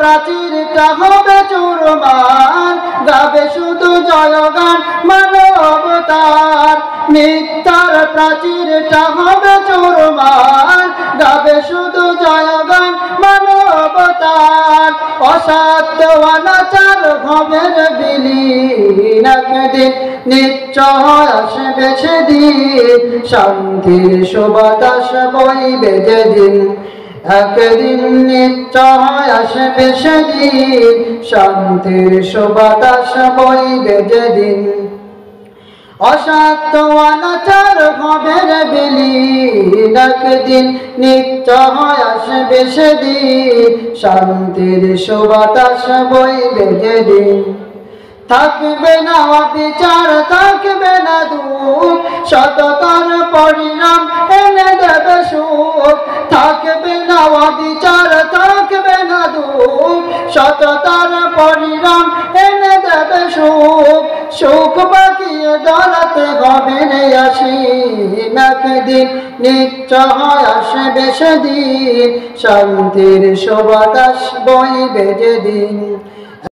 প্রাচীরটা হবে চূড়মান, গাবে শুধু জয়গান মানবতার। মিথ্যার প্রাচীরটা হবে চূড়মান, গাবে শুধু জয়গান মানবতার। অসাধ্য অনাচার হবে বিলীন, একদিন নিশ্চয় আসবে সেদিন, শান্তির সুবাতাস বইবে যেদিন। একদিন নিশ্চয় আসবে সেদিন, শান্তির সুবাতাস বইবে যেদিন। অসাধ্য অনাচার হবে বিলীন, একদিন নিশ্চয় আসবে সেদিন, শান্তির সুবাতাস বইবে যেদিন। থাকবে না অবিচার, থাকবে না দুঃখ, সততার পরিণাম এনে দেবে সুখ। থাকবে না অবিচার, থাকবে না দুঃখ, সততার পরিণাম এনে দেবে সুখ। সুখ বাকিয়ে দাঁড়াতে হবে রে আসীম, একদিন নিশ্চয় আসবে সেদিন, শান্তির সুবাতাস বইবে যেদিন।